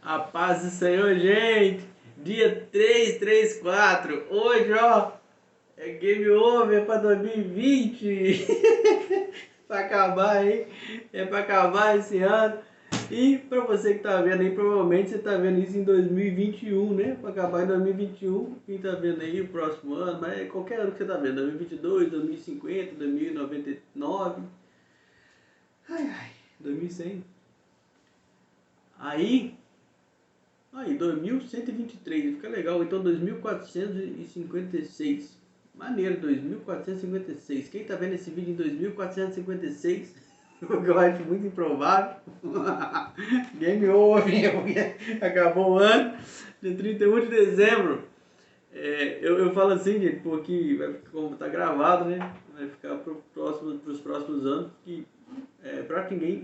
A paz do Senhor, gente. Dia 334. Hoje, ó, é game over para 2020. Para acabar, hein? É para acabar esse ano. E para você que tá vendo aí, provavelmente você tá vendo isso em 2021, né? Para acabar em 2021. Quem tá vendo aí o próximo ano, mas é qualquer ano que você tá vendo, 2022, 2050, 2099. Ai, 2100. Aí 2123, fica legal. Então 2456. Maneiro, 2456. Quem tá vendo esse vídeo em 2456? Eu acho muito improvável. Game over, acabou o ano. De 31 de dezembro. Eu falo assim, gente, porque vai ficar, como tá gravado, né? Vai ficar pros próximos anos. Que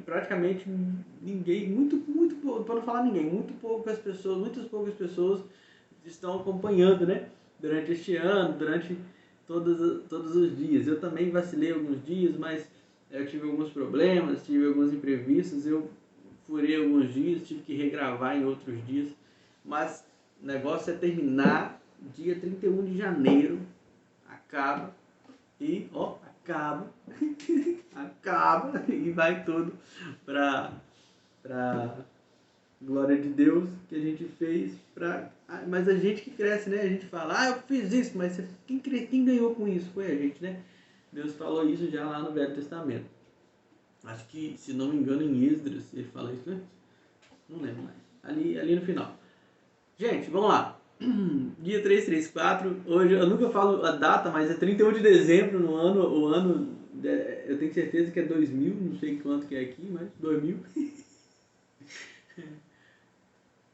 praticamente ninguém, muito para não falar ninguém, muitas poucas pessoas estão acompanhando, né? Durante este ano, durante todos os dias. Eu também vacilei alguns dias, mas eu tive alguns problemas, tive alguns imprevistos, eu furei alguns dias, tive que regravar em outros dias, mas o negócio é terminar dia 31 de janeiro, acaba e ó, acaba e vai tudo para glória de Deus que a gente fez mas a gente que cresce, né? A gente fala, eu fiz isso, mas quem ganhou com isso foi a gente, né? Deus falou isso já lá no Velho Testamento. Acho que, se não me engano, em Esdras ele fala isso, né? Não lembro mais. Ali no final. Gente, vamos lá. Dia 334, hoje eu nunca falo a data, mas é 31 de dezembro no ano, eu tenho certeza que é 2000, não sei quanto que é aqui, mas 2000.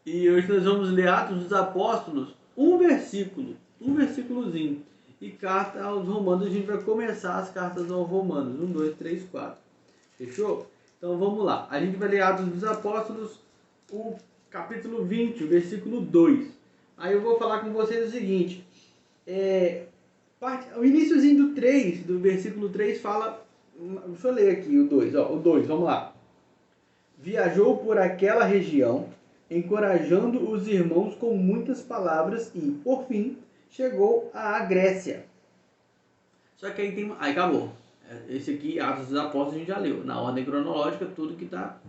E hoje nós vamos ler Atos dos Apóstolos, um versículozinho. E carta aos Romanos, a gente vai começar as cartas aos Romanos, 1, 2, 3, 4. Fechou? Então vamos lá. A gente vai ler Atos dos Apóstolos, o capítulo 20, o versículo 2. Aí eu vou falar com vocês o seguinte. O iníciozinho do 3, do versículo 3 fala... Deixa eu ler aqui o 2. O 2, vamos lá. Viajou por aquela região, encorajando os irmãos com muitas palavras e, por fim, chegou à Grécia. Só que aí acabou. Esse aqui, Atos dos Apóstolos, a gente já leu. Na ordem cronológica, tudo que está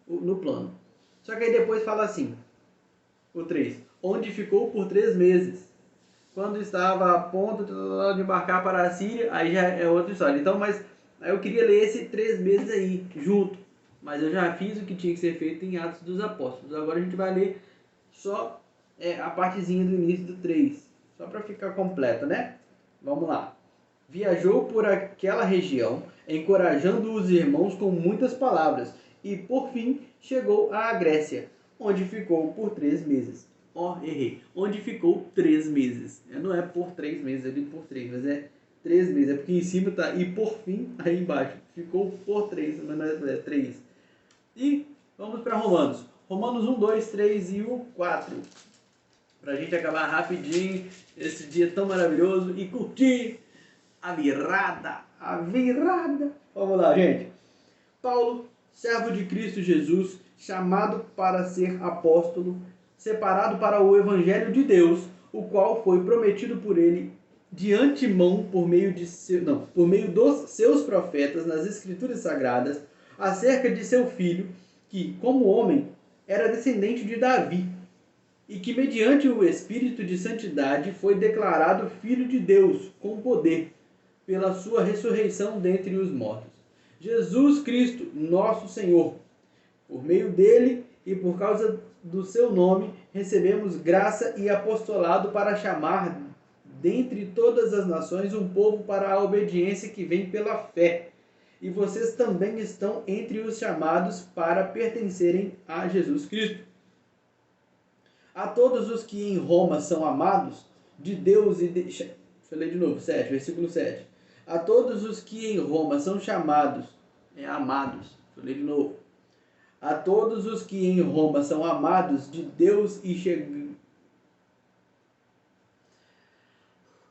no plano. Só que aí depois fala assim, o 3. Onde ficou por 3 meses. Quando estava a ponto de embarcar para a Síria, aí já é outra história. Então, mas eu queria ler esse 3 meses aí, junto. Mas eu já fiz o que tinha que ser feito em Atos dos Apóstolos. Agora a gente vai ler só a partezinha do início do 3. Só para ficar completo, né? Vamos lá. Viajou por aquela região, encorajando os irmãos com muitas palavras, e por fim chegou à Grécia, onde ficou por 3 meses. Errei. Onde ficou 3 meses. Não é por 3 meses, ali por 3, mas é 3 meses. É porque em cima tá e por fim, aí embaixo. Ficou por 3, mas não é 3. E vamos para Romanos. Romanos 1, 2, 3 e o 4. Para a gente acabar rapidinho esse dia tão maravilhoso e curtir a virada. Vamos lá, gente. Paulo, servo de Cristo Jesus, chamado para ser apóstolo, separado para o evangelho de Deus, o qual foi prometido por ele de antemão por meio dos seus profetas nas escrituras sagradas, acerca de seu filho, que, como homem, era descendente de Davi, e que, mediante o Espírito de Santidade, foi declarado Filho de Deus, com poder, pela sua ressurreição dentre os mortos. Jesus Cristo, nosso Senhor. Por meio dele e por causa do seu nome, recebemos graça e apostolado para chamar dentre todas as nações um povo para a obediência que vem pela fé. E vocês também estão entre os chamados para pertencerem a Jesus Cristo. A todos os que em Roma são amados de Deus Falei de novo, 7, versículo 7. A todos os que em Roma são chamados, amados. Falei de novo. A todos os que em Roma são amados de Deus e chegam...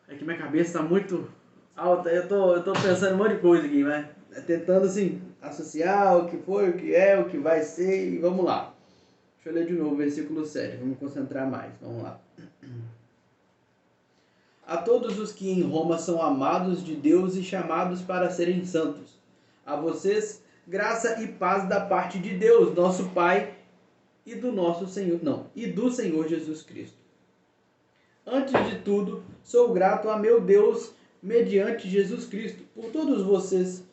É que minha cabeça está muito alta, eu tô pensando em um monte de coisa aqui, mas tentando assim, associar o que foi, o que é, o que vai ser, e vamos lá. Deixa eu ler de novo o versículo 7, vamos concentrar mais, vamos lá. A todos os que em Roma são amados de Deus e chamados para serem santos. A vocês, graça e paz da parte de Deus, nosso Pai, e do nosso Senhor, e do Senhor Jesus Cristo. Antes de tudo, sou grato a meu Deus mediante Jesus Cristo, por todos vocês,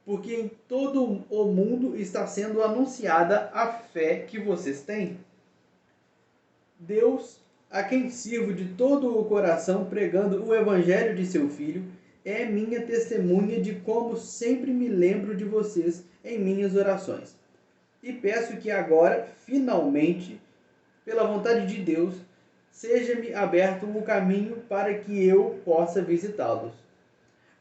porque em todo o mundo está sendo anunciada a fé que vocês têm. Deus, a quem sirvo de todo o coração pregando o evangelho de seu Filho, é minha testemunha de como sempre me lembro de vocês em minhas orações. E peço que agora, finalmente, pela vontade de Deus, seja-me aberto o caminho para que eu possa visitá-los.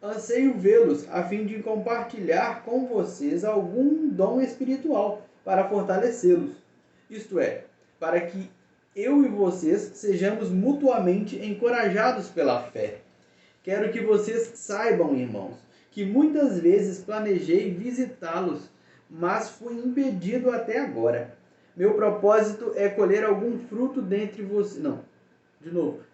Anseio vê-los a fim de compartilhar com vocês algum dom espiritual para fortalecê-los, isto é, para que eu e vocês sejamos mutuamente encorajados pela fé. Quero que vocês saibam, irmãos, que muitas vezes planejei visitá-los, mas fui impedido até agora. Meu propósito é colher algum fruto dentre vocês.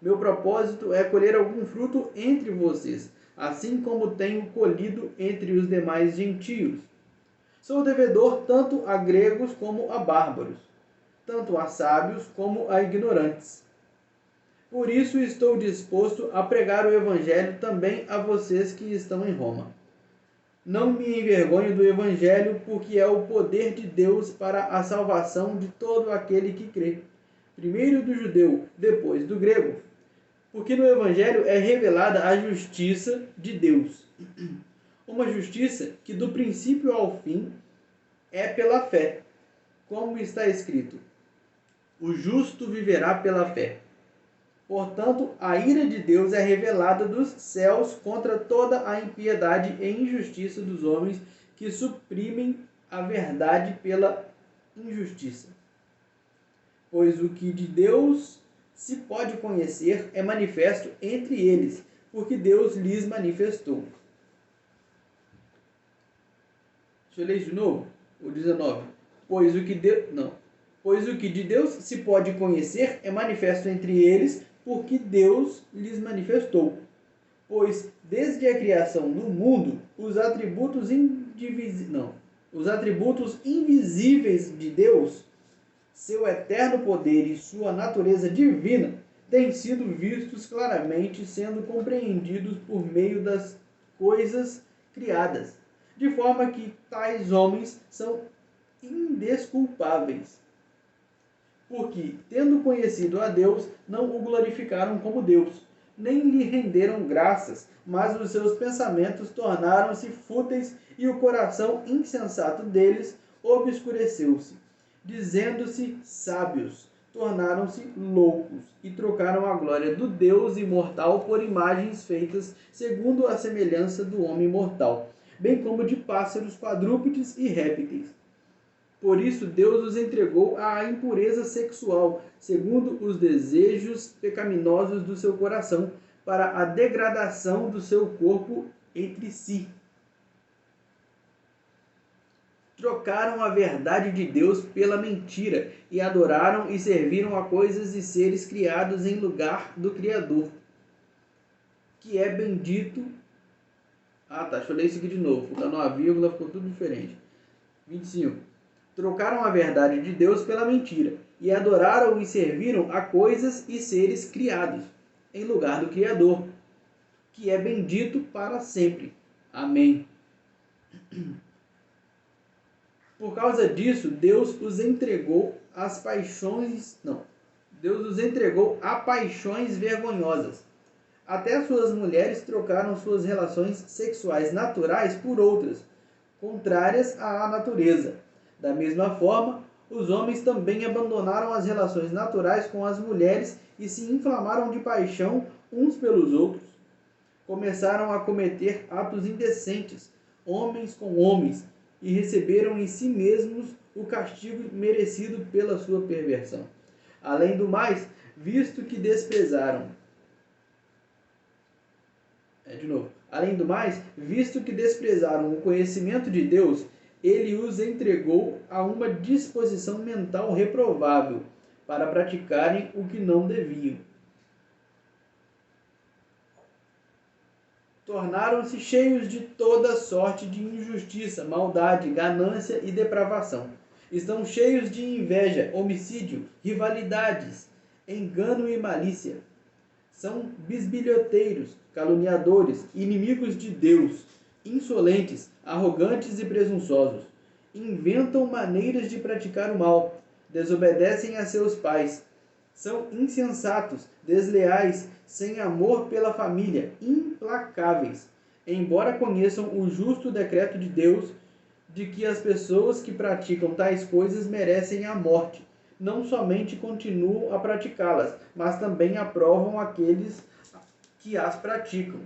Meu propósito é colher algum fruto entre vocês, assim como tenho colhido entre os demais gentios. Sou devedor tanto a gregos como a bárbaros, tanto a sábios como a ignorantes. Por isso estou disposto a pregar o evangelho também a vocês que estão em Roma. Não me envergonho do evangelho, porque é o poder de Deus para a salvação de todo aquele que crê, primeiro do judeu, depois do grego. Porque no evangelho é revelada a justiça de Deus. Uma justiça que do princípio ao fim é pela fé, como está escrito: o justo viverá pela fé. Portanto, a ira de Deus é revelada dos céus contra toda a impiedade e injustiça dos homens que suprimem a verdade pela injustiça. Pois o que de Deus se pode conhecer é manifesto entre eles, porque Deus lhes manifestou. Deixa eu ler de novo, o 19. Pois o que de Deus se pode conhecer é manifesto entre eles, porque Deus lhes manifestou. Pois desde a criação do mundo, os atributos invisíveis de Deus, seu eterno poder e sua natureza divina, têm sido vistos claramente, sendo compreendidos por meio das coisas criadas, de forma que tais homens são indesculpáveis. Porque, tendo conhecido a Deus, não o glorificaram como Deus, nem lhe renderam graças, mas os seus pensamentos tornaram-se fúteis e o coração insensato deles obscureceu-se. Dizendo-se sábios, tornaram-se loucos e trocaram a glória do Deus imortal por imagens feitas segundo a semelhança do homem mortal, bem como de pássaros, quadrúpedes e répteis. Por isso Deus os entregou à impureza sexual, segundo os desejos pecaminosos do seu coração, para a degradação do seu corpo entre si. Trocaram a verdade de Deus pela mentira, e adoraram e serviram a coisas e seres criados em lugar do Criador, que é bendito. Deixa eu ler isso aqui de novo. Tá numa vírgula, ficou tudo diferente. 25. Trocaram a verdade de Deus pela mentira, e adoraram e serviram a coisas e seres criados, em lugar do Criador, que é bendito para sempre. Amém. Por causa disso, Deus os entregou a paixões vergonhosas. Até suas mulheres trocaram suas relações sexuais naturais por outras, contrárias à natureza. Da mesma forma, os homens também abandonaram as relações naturais com as mulheres e se inflamaram de paixão uns pelos outros. Começaram a cometer atos indecentes, homens com homens, e receberam em si mesmos o castigo merecido pela sua perversão. Além do mais, visto que desprezaram o conhecimento de Deus, ele os entregou a uma disposição mental reprovável para praticarem o que não deviam. Tornaram-se cheios de toda sorte de injustiça, maldade, ganância e depravação. Estão cheios de inveja, homicídio, rivalidades, engano e malícia. São bisbilhoteiros, caluniadores, inimigos de Deus, insolentes, arrogantes e presunçosos. Inventam maneiras de praticar o mal, desobedecem a seus pais. São insensatos, desleais, sem amor pela família, implacáveis. Embora conheçam o justo decreto de Deus de que as pessoas que praticam tais coisas merecem a morte, não somente continuam a praticá-las, mas também aprovam aqueles que as praticam.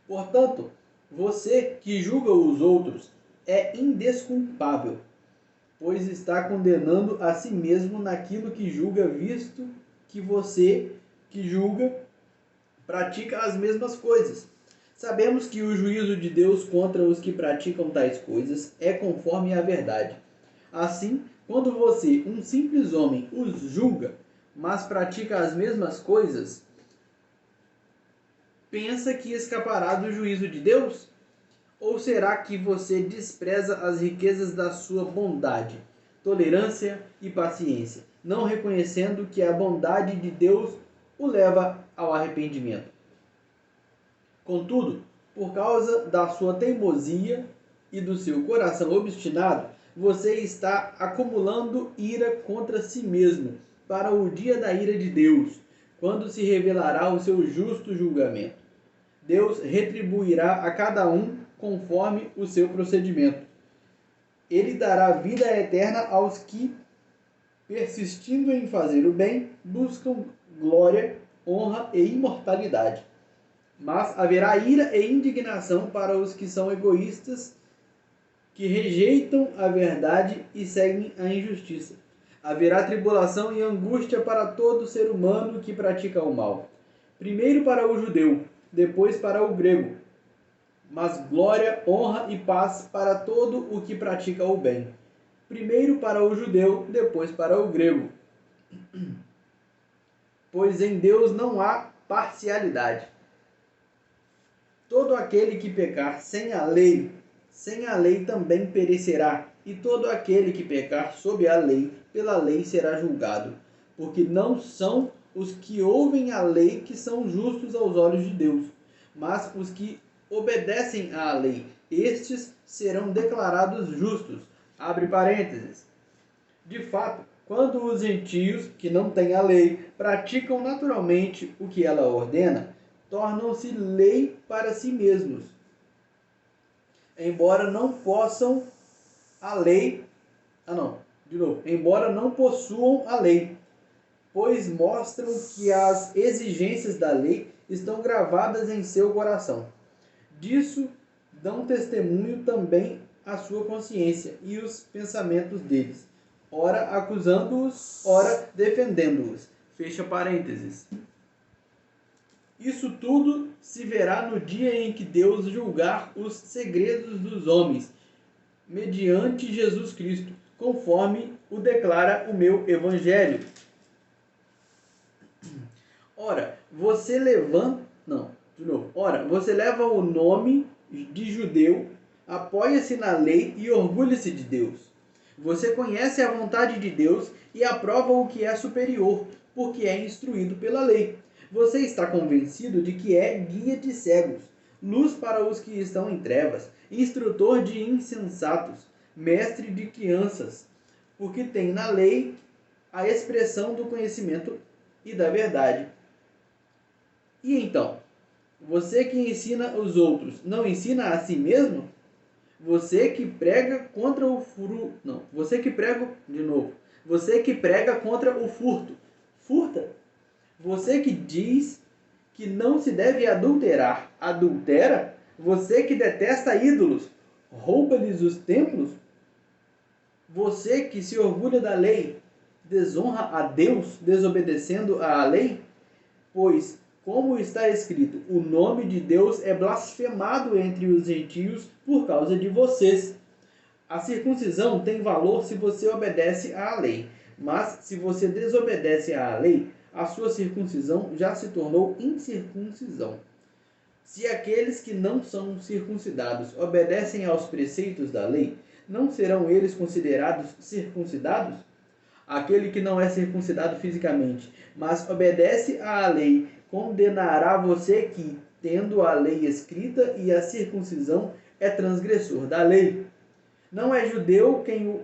Portanto, você que julga os outros é indesculpável, pois está condenando a si mesmo naquilo que julga, visto que você que julga pratica as mesmas coisas. Sabemos que o juízo de Deus contra os que praticam tais coisas é conforme a verdade. Assim, quando você, um simples homem, os julga, mas pratica as mesmas coisas, pensa que escapará do juízo de Deus? Ou será que você despreza as riquezas da sua bondade, tolerância e paciência, não reconhecendo que a bondade de Deus o leva ao arrependimento? Contudo, por causa da sua teimosia e do seu coração obstinado, você está acumulando ira contra si mesmo para o dia da ira de Deus, quando se revelará o seu justo julgamento. Deus retribuirá a cada um conforme o seu procedimento. Ele dará vida eterna aos que, persistindo em fazer o bem, buscam glória, honra e imortalidade. Mas haverá ira e indignação para os que são egoístas, que rejeitam a verdade e seguem a injustiça. Haverá tribulação e angústia para todo ser humano que pratica o mal. Primeiro para o judeu, depois para o grego. Mas glória, honra e paz para todo o que pratica o bem. Primeiro para o judeu, depois para o grego. Pois em Deus não há parcialidade. Todo aquele que pecar sem a lei também perecerá, e todo aquele que pecar sob a lei, pela lei será julgado. Porque não são os que ouvem a lei que são justos aos olhos de Deus, mas os que obedecem à lei, estes serão declarados justos. Abre parênteses. De fato, quando os gentios, que não têm a lei, praticam naturalmente o que ela ordena, tornam-se lei para si mesmos, embora não possam a lei, embora não possuam a lei, pois mostram que as exigências da lei estão gravadas em seu coração. Disso dão testemunho também a sua consciência e os pensamentos deles, ora acusando-os, ora defendendo-os. Fecha parênteses. Isso tudo se verá no dia em que Deus julgar os segredos dos homens, mediante Jesus Cristo, conforme o declara o meu Evangelho. Ora, você leva o nome de judeu, apoia-se na lei e orgulha-se de Deus. Você conhece a vontade de Deus e aprova o que é superior, porque é instruído pela lei. Você está convencido de que é guia de cegos, luz para os que estão em trevas, instrutor de insensatos, mestre de crianças, porque tem na lei a expressão do conhecimento e da verdade. E então, você que ensina os outros, não ensina a si mesmo? Você que prega contra o Você que prega contra o furto, furta? Você que diz que não se deve adulterar, adultera? Você que detesta ídolos, rouba-lhes os templos? Você que se orgulha da lei, desonra a Deus desobedecendo à lei? Pois, como está escrito, o nome de Deus é blasfemado entre os gentios por causa de vocês. A circuncisão tem valor se você obedece à lei, mas se você desobedece à lei, a sua circuncisão já se tornou incircuncisão. Se aqueles que não são circuncidados obedecem aos preceitos da lei, não serão eles considerados circuncidados? Aquele que não é circuncidado fisicamente, mas obedece à lei, condenará você que, tendo a lei escrita e a circuncisão, é transgressor da lei. Não é judeu quem o...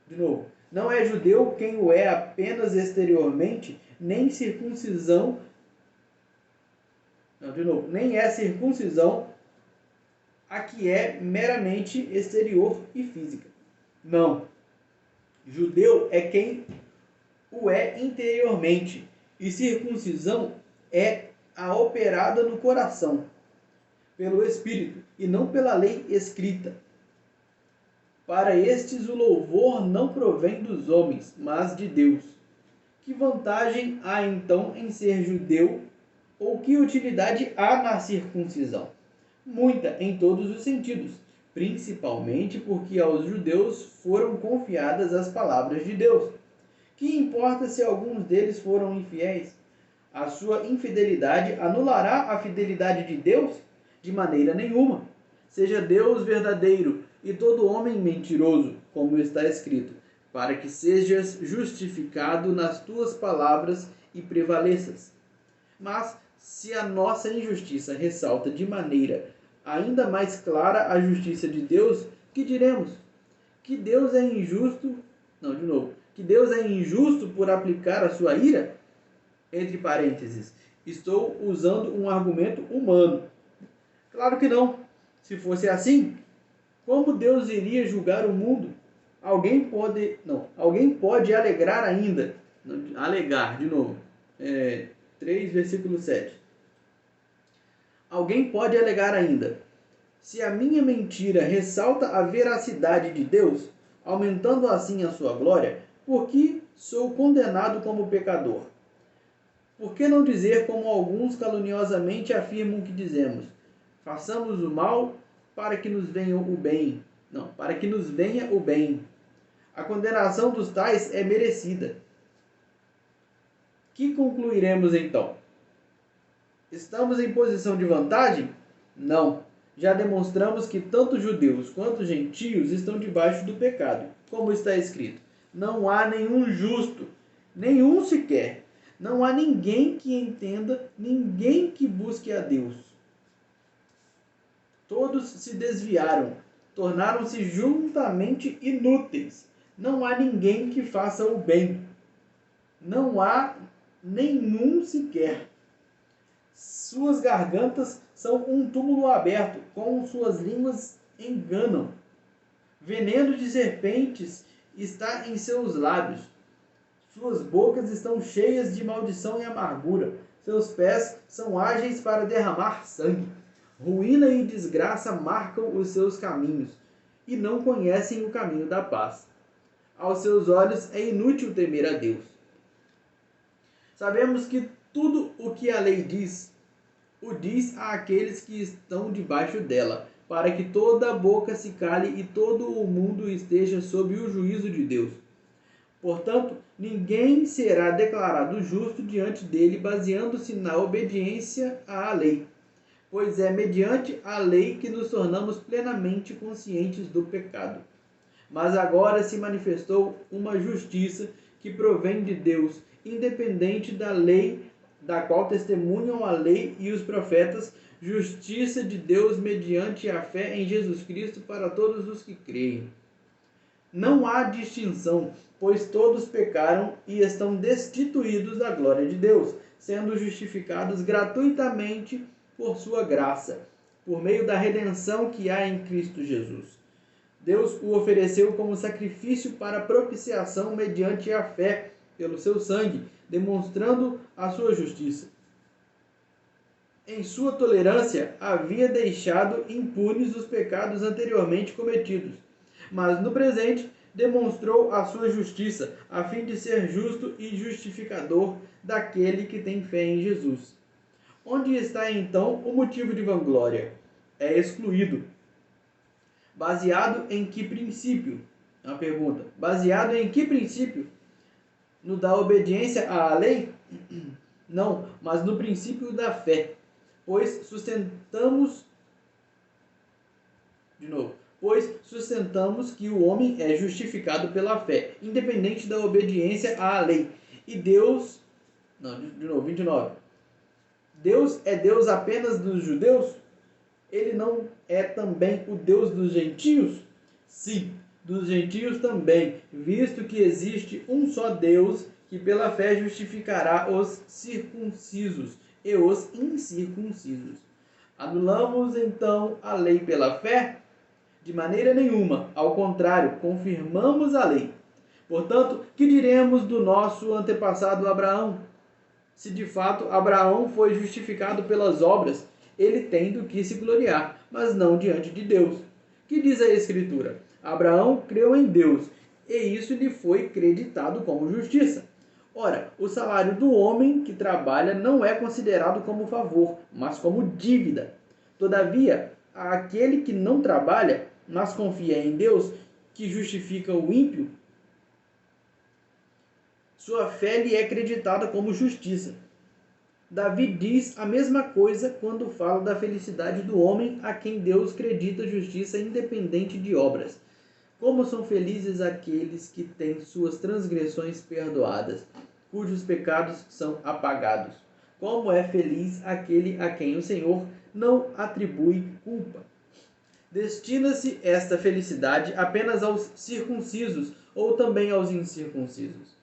De novo. Não é judeu quem o é apenas exteriormente, nem circuncisão... Não, de novo. Nem é circuncisão a que é meramente exterior e física. Não. Judeu é quem o é interiormente, e circuncisão é a operada no coração, pelo Espírito, e não pela lei escrita. Para estes o louvor não provém dos homens, mas de Deus. Que vantagem há então em ser judeu, ou que utilidade há na circuncisão? Muita, em todos os sentidos, principalmente porque aos judeus foram confiadas as palavras de Deus. Que importa se alguns deles foram infiéis? A sua infidelidade anulará a fidelidade de Deus? De maneira nenhuma. Seja Deus verdadeiro e todo homem mentiroso, como está escrito, para que sejas justificado nas tuas palavras e prevaleças. Mas, se a nossa injustiça ressalta de maneira ainda mais clara a justiça de Deus, que diremos? Que Deus é injusto? Não, de novo. Que Deus é injusto por aplicar a sua ira? Entre parênteses, estou usando um argumento humano. Claro que não. Se fosse assim, como Deus iria julgar o mundo? Alguém pode alegar ainda. Alegar, de novo. 3, versículo 7. Alguém pode alegar ainda. Se a minha mentira ressalta a veracidade de Deus, aumentando assim a sua glória, por que sou condenado como pecador? Por que não dizer como alguns caluniosamente afirmam que dizemos? Façamos o mal para que nos venha o bem. Não, para que nos venha o bem. A condenação dos tais é merecida. Que concluiremos então? Estamos em posição de vantagem? Não. Já demonstramos que tanto judeus quanto gentios estão debaixo do pecado, como está escrito. Não há nenhum justo, nenhum sequer. Não há ninguém que entenda, ninguém que busque a Deus. Todos se desviaram, tornaram-se juntamente inúteis. Não há ninguém que faça o bem. Não há nenhum sequer. Suas gargantas são um túmulo aberto, com suas línguas enganam. Veneno de serpentes está em seus lábios. Suas bocas estão cheias de maldição e amargura. Seus pés são ágeis para derramar sangue. Ruína e desgraça marcam os seus caminhos, e não conhecem o caminho da paz. Aos seus olhos é inútil temer a Deus. Sabemos que tudo o que a lei diz, o diz àqueles que estão debaixo dela, para que toda a boca se cale e todo o mundo esteja sob o juízo de Deus. Portanto, ninguém será declarado justo diante dele baseando-se na obediência à lei, pois é mediante a lei que nos tornamos plenamente conscientes do pecado. Mas agora se manifestou uma justiça que provém de Deus, independente da lei, da qual testemunham a lei e os profetas, justiça de Deus mediante a fé em Jesus Cristo para todos os que creem. Não há distinção, pois todos pecaram e estão destituídos da glória de Deus, sendo justificados gratuitamente por sua graça, por meio da redenção que há em Cristo Jesus. Deus o ofereceu como sacrifício para propiciação mediante a fé pelo seu sangue, demonstrando a sua justiça. Em sua tolerância, havia deixado impunes os pecados anteriormente cometidos, mas no presente demonstrou a sua justiça, a fim de ser justo e justificador daquele que tem fé em Jesus. Onde está então o motivo de vanglória? É excluído. Baseado em que princípio? É uma pergunta. Baseado em que princípio? No da obediência à lei? Não, mas no princípio da fé. Pois sustentamos que o homem é justificado pela fé, independente da obediência à lei. E Deus, não, de novo, 29. Deus é Deus apenas dos judeus? Ele não é também o Deus dos gentios? Sim, dos gentios também, visto que existe um só Deus que pela fé justificará os circuncisos e os incircuncisos. Anulamos então a lei pela fé? De maneira nenhuma, ao contrário, confirmamos a lei. Portanto, que diremos do nosso antepassado Abraão? Se de fato Abraão foi justificado pelas obras, ele tem do que se gloriar, mas não diante de Deus. Que diz a Escritura? Abraão creu em Deus, e isso lhe foi creditado como justiça. Ora, o salário do homem que trabalha não é considerado como favor, mas como dívida. Todavia, aquele que não trabalha, mas confia em Deus, que justifica o ímpio, sua fé lhe é creditada como justiça. Davi diz a mesma coisa quando fala da felicidade do homem a quem Deus credita justiça independente de obras. Como são felizes aqueles que têm suas transgressões perdoadas, cujos pecados são apagados. Como é feliz aquele a quem o Senhor não atribui culpa. Destina-se esta felicidade apenas aos circuncisos ou também aos incircuncisos?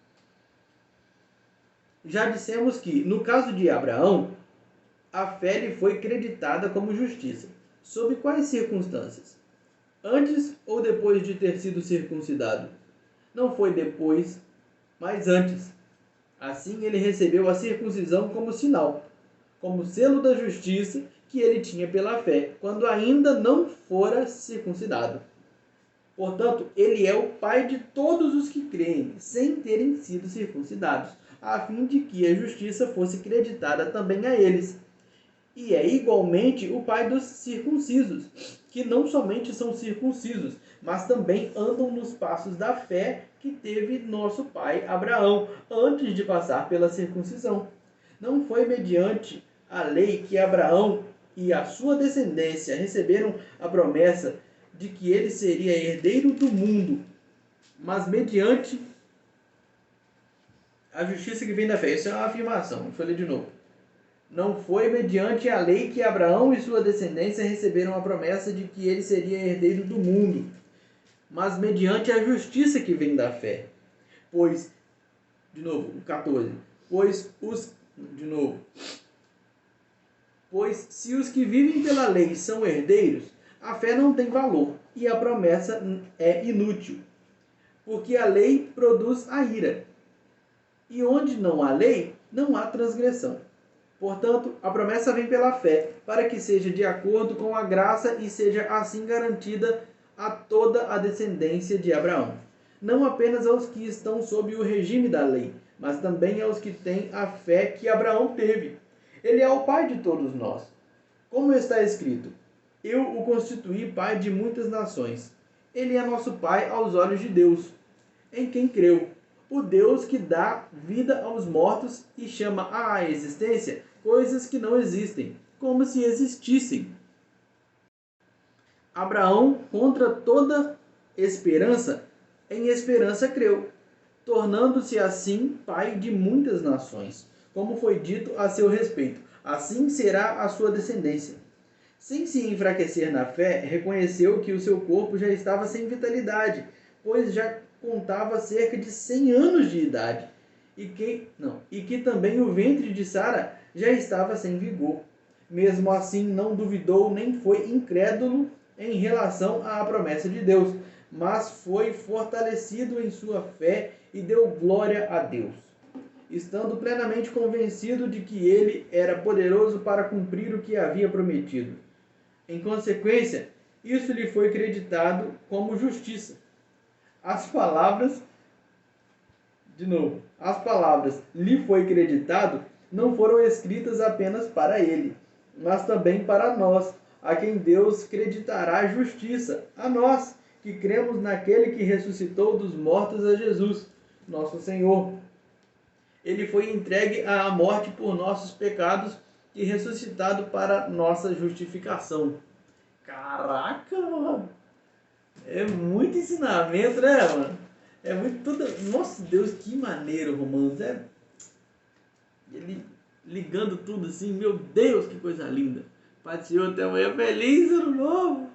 Já dissemos que, no caso de Abraão, a fé lhe foi creditada como justiça. Sob quais circunstâncias? Antes ou depois de ter sido circuncidado? Não foi depois, mas antes. Assim ele recebeu a circuncisão como sinal, como selo da justiça que ele tinha pela fé, quando ainda não fora circuncidado. Portanto, ele é o pai de todos os que creem, sem terem sido circuncidados, a fim de que a justiça fosse creditada também a eles. E é igualmente o pai dos circuncisos, que não somente são circuncisos, mas também andam nos passos da fé que teve nosso pai Abraão, antes de passar pela circuncisão. Não foi mediante a lei que Abraão e a sua descendência receberam a promessa de que ele seria herdeiro do mundo, mas mediante a justiça que vem da fé. Isso é uma afirmação, deixa eu ler de novo. Não foi mediante a lei que Abraão e sua descendência receberam a promessa de que ele seria herdeiro do mundo, mas mediante a justiça que vem da fé. Pois, de novo, 14. Pois se os que vivem pela lei são herdeiros, a fé não tem valor e a promessa é inútil, porque a lei produz a ira. E onde não há lei, não há transgressão. Portanto, a promessa vem pela fé, para que seja de acordo com a graça e seja assim garantida a toda a descendência de Abraão. Não apenas aos que estão sob o regime da lei, mas também aos que têm a fé que Abraão teve. Ele é o pai de todos nós. Como está escrito, eu o constituí pai de muitas nações. Ele é nosso pai aos olhos de Deus, em quem creu. O Deus que dá vida aos mortos e chama à existência coisas que não existem, como se existissem. Abraão, contra toda esperança, em esperança creu, tornando-se assim pai de muitas nações, como foi dito a seu respeito. Assim será a sua descendência. Sem se enfraquecer na fé, reconheceu que o seu corpo já estava sem vitalidade, pois já contava cerca de 100 anos de idade, e que também o ventre de Sara já estava sem vigor. Mesmo assim, não duvidou nem foi incrédulo em relação à promessa de Deus, mas foi fortalecido em sua fé e deu glória a Deus, estando plenamente convencido de que ele era poderoso para cumprir o que havia prometido. Em consequência, isso lhe foi creditado como justiça. As palavras, de novo, as palavras lhe foi creditado não foram escritas apenas para ele, mas também para nós, a quem Deus creditará a justiça, a nós que cremos naquele que ressuscitou dos mortos, a Jesus, nosso Senhor. Ele foi entregue à morte por nossos pecados e ressuscitado para nossa justificação. Caraca, mano! É muito ensinamento, né, mano? É muito tudo. Nossa Deus, que maneiro, Romanos. É ele ligando tudo assim, meu Deus, que coisa linda. Pai do Senhor, até amanhã, feliz ano novo!